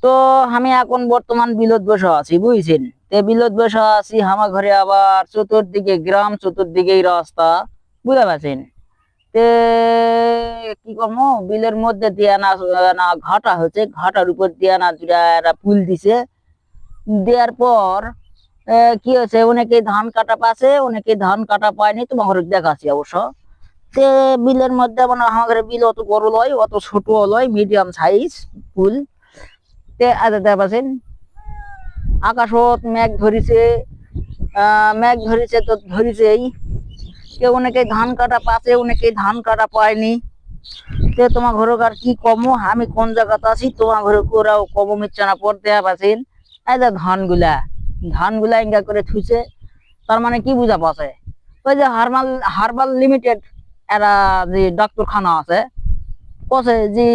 তো আমি এখন বর্তমান বিলত বসে আছি বুঝছেন। তে বিলত বসে আছি, আমার ঘরে আবার চতুর্দিকে গ্রাম, চতুর্দিকেই রাস্তা, বুঝতে পারছেন। তে কি করবো, বিলের মধ্যে দিয়া না না ঘাটা হচ্ছে, ঘাটার উপর দিয়া না দুটা একটা পুল দিছে। দেওয়ার পর কি হয়েছে, অনেকে ধান কাটা পাচ্ছে, অনেকে ধান কাটা পায়নি, তোমার ঘরে দেখাচ্ছি অবশ্য। তে বিলের মধ্যে মানে আমাদের বিল অত বড় লয়, অত ছোট লয়, মিডিয়াম সাইজ পুল। তে দেখা পাচ্ছেন আকাশত মেঘ ধরিছে, মেঘ ধরিছে তো ধরিছেই। কেউ অনেকে ধান কাটা পাচ্ছে, অনেকে ধান কাটা পায়নি। তে তোমার ঘরকার কি কম, আমি কোন জায়গাতে আছি তোমার ঘরে ওরাও কম মিচ্ছে না পড়তে পারছেন। এই যে ধানগুলা ইঙ্গা করে থুইছে, তার মানে কি বুঝা পাচ্ছে, ওই যে হারবাল লিমিটেড এরা যে ডাক্তারখানা আছে, বলছে যে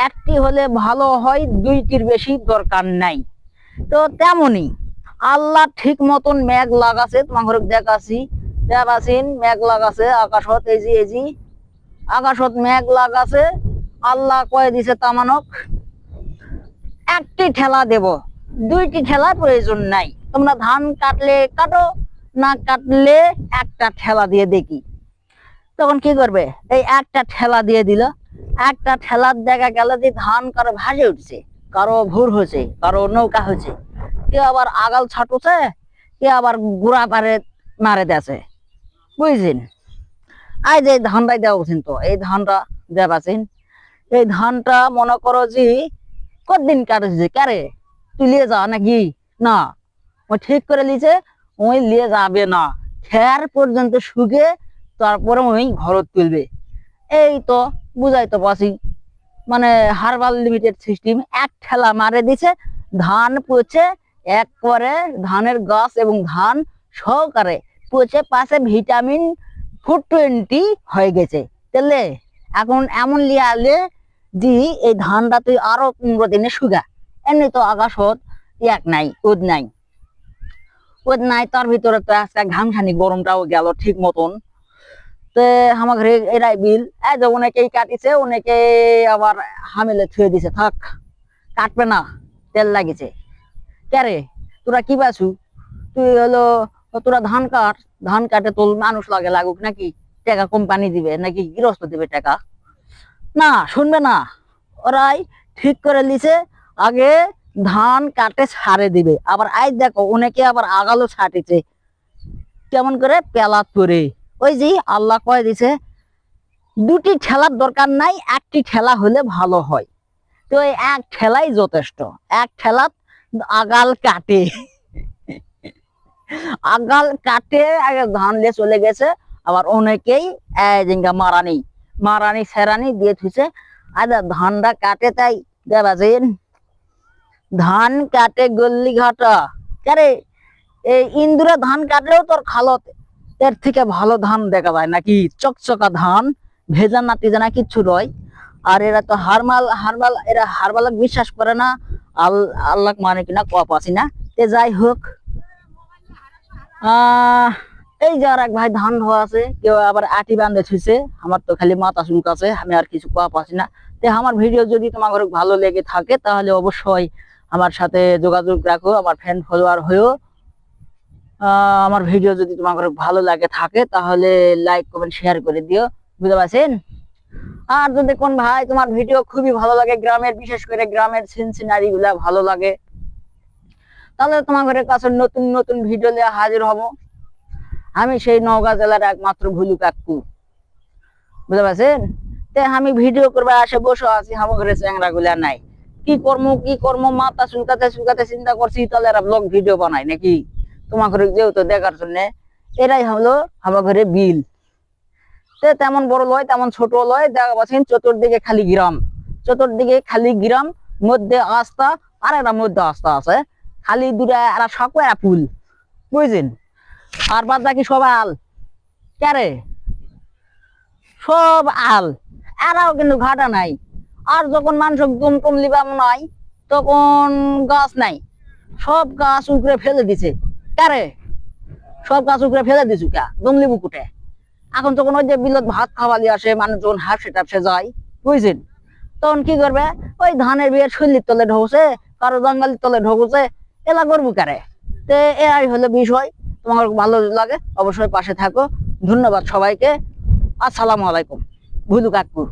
একটি হলে ভালো হয়, দুইটির বেশি দরকার নাই। তো তেমনি আল্লাহ ঠিক মতন মেঘ লাগাছে, তোমার ঘরে দেখাচ্ছি, দেখাচ্ছেন মেঘ লাগাছে আকাশত, এই যে আকাশত মেঘ লাগাছে। আল্লাহ কয়ে দিছে তামানক একটি ঠেলা দেব, দুইটি ঠেলার প্রয়োজন নাই, তোমরা ধান কাটলে কাটো, না কাটলে একটা ঠেলা দিয়ে দেখি। তখন কি করবে, এই একটা ঠেলা দিয়ে দিল। একটা ঠেলার দেখা গেল যে ধান কারো ভাসে উঠছে, কারো ভুর হয়েছে, কারো নৌকা হয়েছে, কেউ আবার আগাল ছাটুছে, কেউ আবার গুড়া পারে মারে দেছে, বুঝছেন। এই যে ধানটাই দেওয়া উচিত, তো এই ধানটা দেখাচ্ছেন, এই ধানটা মনে করো যে কতদিন কাটেছে, কারে তুই লিয়ে যা নাকি, না ও ঠিক করে লিছে, ওই লিয়ে যাবে না, খের পর্যন্ত শুকে তারপরে ওই ঘরত তুলবে। এই তো বুঝাই তো পাচ্ছি, মানে হারবাল লিমিটেড সিস্টেম এক ঠেলা মারে দিছে, ধান পচে একবারে, ধানের গাছ এবং ধান সহকারে পচে পাশে ভিটামিন 420 হয়ে গেছে। তাহলে এখন এমন লিয়ে আলে দি এই ধানটা তুই আরো 15 দিনে শুগা, এমনি তো আকাশত এক নাই, ওদ নাই, ওদ নাই, তার ভিতরে তো আজকে ঘামখানি গরমটাও গেল ঠিক মতন। তো আমার ঘরে এরাই বিল, এই যে অনেকেই কাটিছে, অনেকে আবার হামেলে থুয়ে দিছে, থাক কাটবে না, তেল লাগিছে। কেরে তোরা কি পাছু, তুই হলো তোরা ধান কাট, ধান কাটে তোর মানুষ লাগে, লাগুক নাকি, টাকা কোম্পানি দিবে নাকি গৃহস্থ দিবে টাকা, না শুনবে না। ওরাই ঠিক করে লিছে আগে ধান কাটে ছাড়ে দিবে, আবার আই দেখো অনেকে আবার আগালো ছাটিছে, কেমন করে পেলাত করে। ওই যে আল্লাহ কয়ে দিছে দুটি ঠেলার দরকার নাই, একটি ঠেলা হলে ভালো হয়। তো এই এক ঠেলাই যথেষ্ট, এক ঠেলা আগাল কাটে, আগাল কাটে আগে ধান দিয়ে চলে গেছে। আবার অনেকেই মারানি মারানি সেরানি দিয়ে থুইছে, আচ্ছা ধানটা কাটে তাই দেবাছেন, ধান কাটে গল্লি ঘাটা। কারে এই ইন্দুরা ধান কাটলেও তোর খালত এর থেকে ভালো ধান দেখা যায় নাকি, চকচকা ধান, ভেজা না তেজা না কিচ্ছু নয়। আর এরা তো হারমাল এরা হারমাল বিশ্বাস করে না, আল্লাহ মানে কিনা কপ আছি না। তে যাই হোক, এই যে আর এক ভাই ধান ধোয়া আছে, কেউ আবার আটি বান্ধে ছুঁছে, আমার তো খালি মাথা চুলকাছে, আমি আর কিছু কোয়া পাচ্ছি না। তে আমার ভিডিও যদি তোমার ঘরে ভালো লেগে থাকে তাহলে অবশ্যই আমার সাথে যোগাযোগ রাখো, আমার ফ্যান ফলোয়ার হয়েও। আমার ভিডিও যদি তোমার ঘরে ভালো লাগে থাকে তাহলে লাইক কমেন্ট শেয়ার করে দিও, বুঝতে পারছেন। আর যদি কোন ভাই তোমার ভিডিও খুবই ভালো লাগে, গ্রামের বিশেষ করে গ্রামের সিনারি গুলা ভালো লাগে, তাহলে তোমার ঘরের কাছে নতুন নতুন ভিডিও নিয়ে হাজির হব। আমি সেই নওগাঁ জেলার একমাত্র ভুলু কাকু, বুঝতে পারছেন। তে আমি ভিডিও করবে আসে বসে আছি, আমার ঘরে চ্যাংরা গুলা নাই, কি কর্ম মাথা চুলকাতে চুলকাতে চিন্তা করছি তাহলে এরা ব্লগ ভিডিও বানাই নাকি তোমার ঘরে যেহেতু দেখার জন্য। এরাই হলো আমার ঘরে বিল। তে তেমন বড় লয় তেমন ছোট লয়, দেখা পাচ্ছেন চতুর্দিকে খালি গ্রাম, চতুর্দিকে খালি গ্রাম, মধ্যে আস্থা, আর একটা মধ্যে আস্থা আছে, খালি দুটা এরা সকল পুল, বুঝছেন। আর বাদ বাকি সব আল, কারে সব আল, এরাও কিন্তু ঘাটা নাই। আর যখন মানুষ দম টম লিবা নাই তখন গাছ নাই, সব গাছ উপরে ফেলে দিছে, কারে সব গাছ উপরে ফেলে দিছু কা দম লিবু কুটে। এখন তখন ওই যে বিলত ভাত খাওয়ালি আসে, মানুষ যখন হাফসে টাপসে যায়, বুঝছেন, তখন কি করবে, ওই ধানের বিয়ের শৈলীর তলে ঢোসে, কারো জঙ্গলের তলে ঢুকুছে, এলা করবো কারে। তে এরাই হলো বিষয়। তোমার ভালো লাগে অবশ্যই পাশে থাকো। ধন্যবাদ সবাইকে। আসসালামু আলাইকুম। ভুলু কাকু।